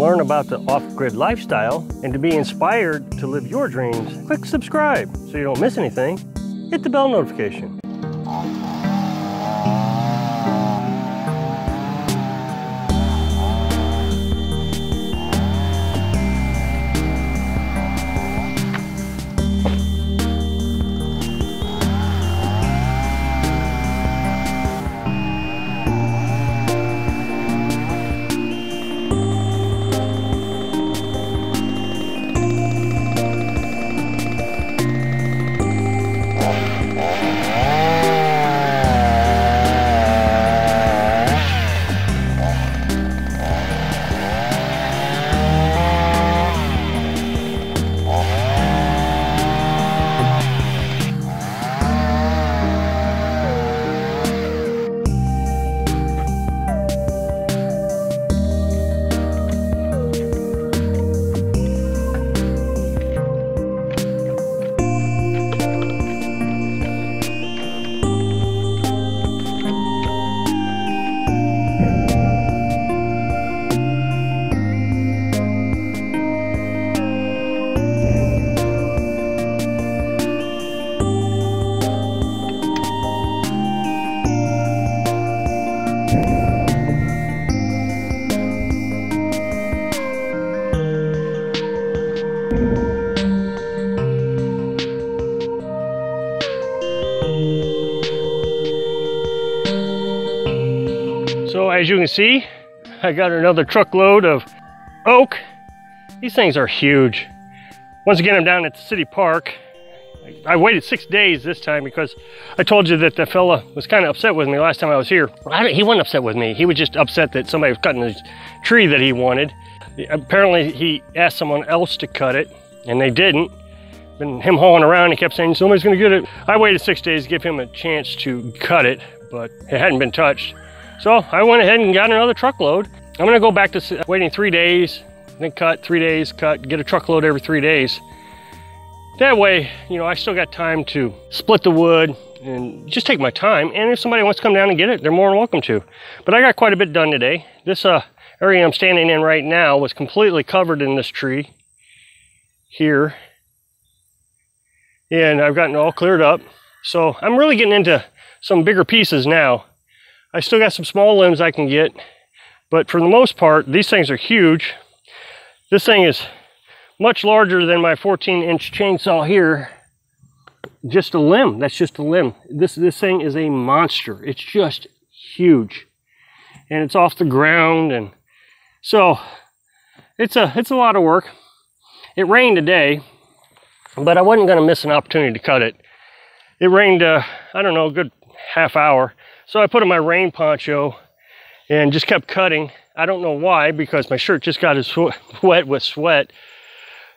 learn about the off-grid lifestyle and to be inspired to live your dreams, click subscribe so you don't miss anything. Hit the bell notification. So as you can see, I got another truckload of oak. These things are huge. Once again, I'm down at the city park. I waited 6 days this time because I told you that the fella was kind of upset with me last time I was here. He wasn't upset with me. He was just upset that somebody was cutting the tree that he wanted. Apparently he asked someone else to cut it and they didn't. Been him hauling around, he kept saying somebody's gonna get it. I waited 6 days to give him a chance to cut it, but it hadn't been touched. So I went ahead and got another truckload. I'm gonna go back to waiting 3 days, then cut, 3 days, cut, get a truckload every 3 days. That way, you know, I still got time to split the wood and just take my time. And if somebody wants to come down and get it, they're more than welcome to. But I got quite a bit done today. This area I'm standing in right now was completely covered in this tree here. And I've gotten it all cleared up. So I'm really getting into some bigger pieces now. I still got some small limbs I can get, but for the most part, these things are huge. This thing is much larger than my 14-inch chainsaw here. Just a limb, that's just a limb. This thing is a monster. It's just huge. And it's off the ground, and so it's a lot of work. It rained today, but I wasn't gonna miss an opportunity to cut it. It rained, I don't know, a good half hour. So I put on my rain poncho and just kept cutting. I don't know why, because my shirt just got as wet with sweat.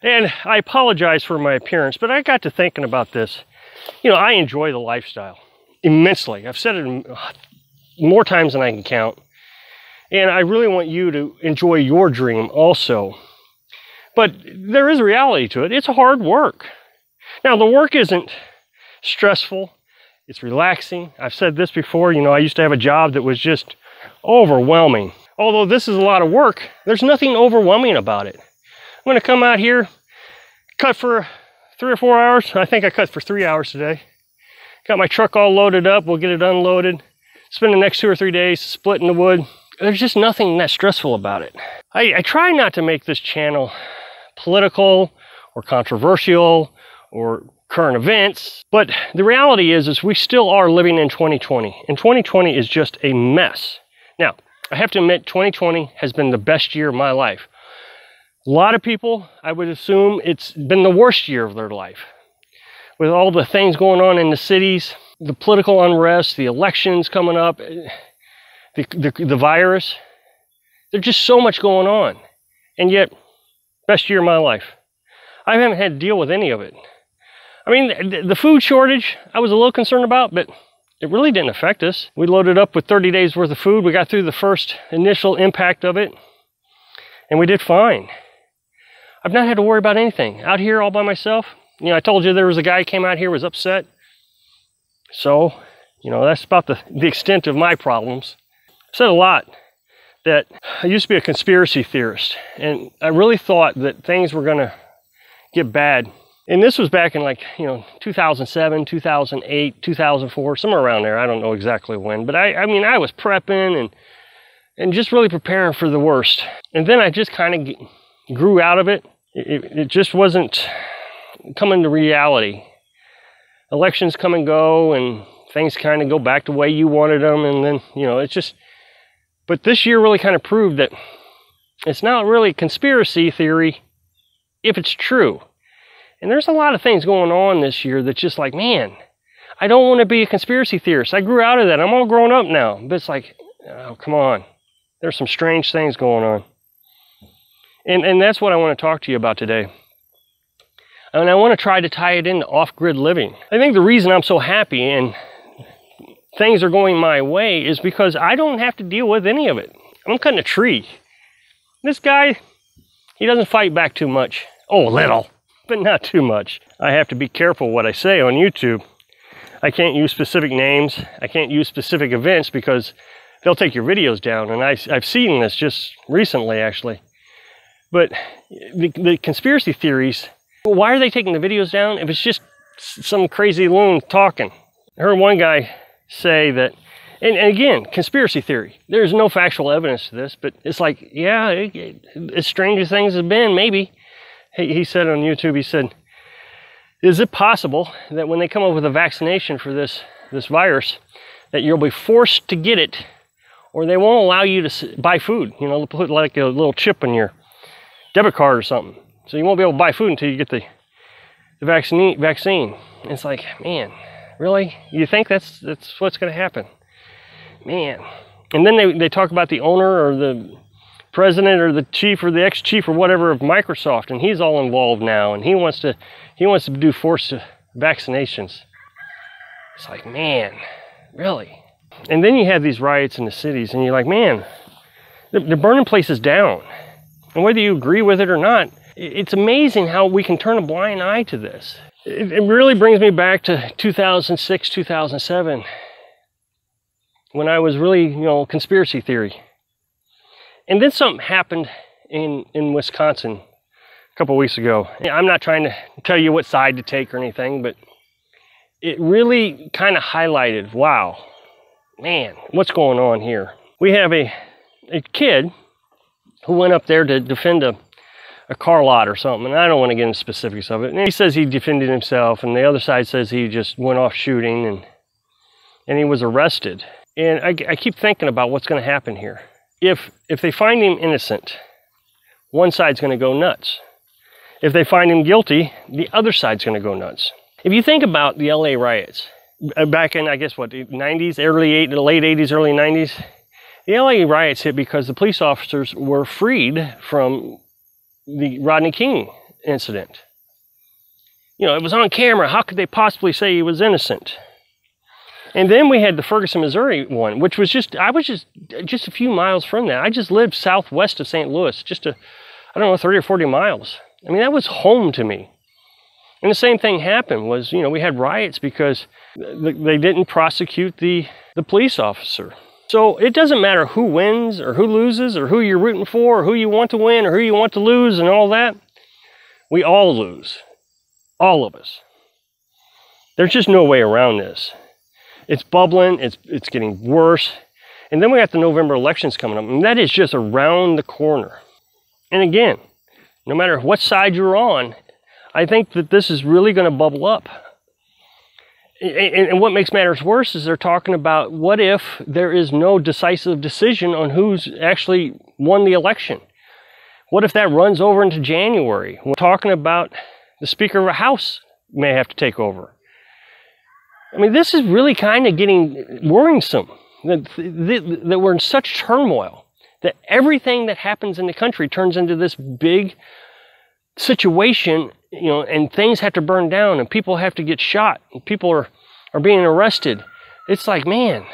And I apologize for my appearance, but I got to thinking about this. You know, I enjoy the lifestyle immensely. I've said it more times than I can count. And I really want you to enjoy your dream also. But there is a reality to it. It's hard work. Now, the work isn't stressful. It's relaxing. I've said this before, you know, I used to have a job that was just overwhelming. Although this is a lot of work, there's nothing overwhelming about it. I'm gonna come out here, cut for 3 or 4 hours. I think I cut for 3 hours today. Got my truck all loaded up, we'll get it unloaded. Spend the next 2 or 3 days splitting the wood. There's just nothing that stressful about it. I try not to make this channel political or controversial or current events, but the reality is we still are living in 2020, and 2020 is just a mess. Now, I have to admit, 2020 has been the best year of my life. A lot of people, I would assume it's been the worst year of their life. With all the things going on in the cities, the political unrest, the elections coming up, the virus, there's just so much going on. And yet, best year of my life. I haven't had to deal with any of it. I mean, the food shortage, I was a little concerned about, but it really didn't affect us. We loaded up with 30 days worth of food. We got through the first initial impact of it, and we did fine. I've not had to worry about anything. Out here all by myself, you know, I told you there was a guy who came out here, was upset. So, you know, that's about the extent of my problems. I've said a lot that I used to be a conspiracy theorist, and I really thought that things were gonna get bad. And this was back in, like, 2007, 2008, 2004, somewhere around there. I don't know exactly when, but I mean, I was prepping and just really preparing for the worst. And then I just kind of grew out of it. It just wasn't coming to reality. Elections come and go, and things kind of go back the way you wanted them, and then, it's just... But this year really kind of proved that it's not really a conspiracy theory if it's true. And there's a lot of things going on this year that's just like, man, I don't want to be a conspiracy theorist. I grew out of that. I'm all grown up now. But it's like, oh, come on. There's some strange things going on. And that's what I want to talk to you about today. And I want to try to tie it into off-grid living. I think the reason I'm so happy and things are going my way is because I don't have to deal with any of it. I'm cutting a tree. This guy, he doesn't fight back too much. Oh, a little, but not too much. I have to be careful what I say on YouTube. I can't use specific names. I can't use specific events because they'll take your videos down. And I've seen this just recently, actually. But the conspiracy theories, why are they taking the videos down if it's just some crazy loon talking? I heard one guy say that, and again, conspiracy theory. There's no factual evidence to this, but it's like, yeah, as strange as things have been, maybe. He said on YouTube, he said, is it possible that when they come up with a vaccination for this virus, that you'll be forced to get it, or they won't allow you to buy food? They'll put like a little chip in your debit card or something. So you won't be able to buy food until you get the vaccine. And it's like, man, really? You think that's what's going to happen? Man. And then they talk about the owner or the president or the chief or the ex-chief or whatever of Microsoft, and he's all involved now, and he wants to do forced vaccinations. It's like, man, really? And then you have these riots in the cities, and you're like, man, they're burning places down. And whether you agree with it or not, it's amazing how we can turn a blind eye to this. It really brings me back to 2006, 2007, when I was really, conspiracy theory. And then something happened in Wisconsin a couple of weeks ago. I'm not trying to tell you what side to take or anything, but it really kind of highlighted, wow, man, what's going on here? We have a kid who went up there to defend a car lot or something, and I don't want to get into specifics of it. And he says he defended himself, and the other side says he just went off shooting, and he was arrested. And I keep thinking about what's going to happen here. If they find him innocent, one side's going to go nuts. If they find him guilty, the other side's going to go nuts. If you think about the LA riots, back in, I guess, what, the 90s, late 80s, early 90s, the LA riots hit because the police officers were freed from the Rodney King incident. It was on camera. How could they possibly say he was innocent? And then we had the Ferguson, Missouri one, which was I was just a few miles from that. I just lived southwest of St. Louis, just I don't know, 30 or 40 miles. I mean, that was home to me. And the same thing happened was, we had riots because they didn't prosecute the police officer. So it doesn't matter who wins or who loses or who you're rooting for or who you want to win or who you want to lose and all that. We all lose. All of us. There's just no way around this. It's bubbling. It's getting worse. And then we got the November elections coming up. And that is just around the corner. And again, no matter what side you're on, I think that this is really going to bubble up. And what makes matters worse is they're talking about what if there is no decisive decision on who's actually won the election? What if that runs over into January? We're talking about the Speaker of the House may have to take over. I mean, this is really kind of getting worrisome, that we're in such turmoil, that everything that happens in the country turns into this big situation, and things have to burn down, and people have to get shot, and people are being arrested. It's like, man,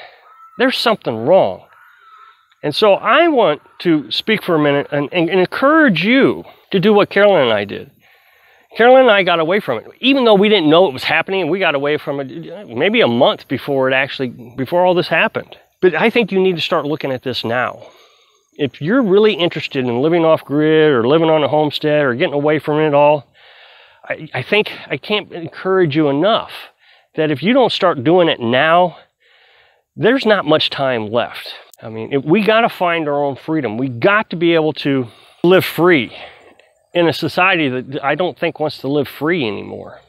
there's something wrong. And so I want to speak for a minute and encourage you to do what Carolyn and I did. Carolyn and I got away from it. Even though we didn't know it was happening, we got away from it maybe a month before all this happened. But I think you need to start looking at this now. if you're really interested in living off grid or living on a homestead or getting away from it all, I think I can't encourage you enough that if you don't start doing it now, there's not much time left. I mean, we got to find our own freedom. We got to be able to live free in a society that I don't think wants to live free anymore.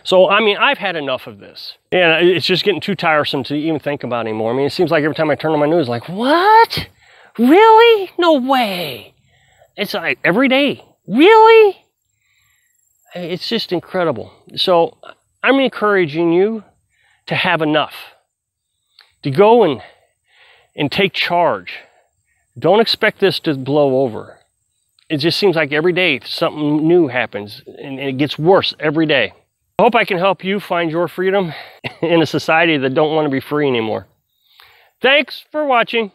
So, I mean, I've had enough of this. And it's just getting too tiresome to even think about anymore. I mean, it seems like every time I turn on my news, like, what? Really? No way. It's like every day. Really? It's just incredible. So I'm encouraging you to have enough, to go and take charge. Don't expect this to blow over. It just seems like every day something new happens, and it gets worse every day. I hope I can help you find your freedom in a society that don't want to be free anymore. Thanks for watching.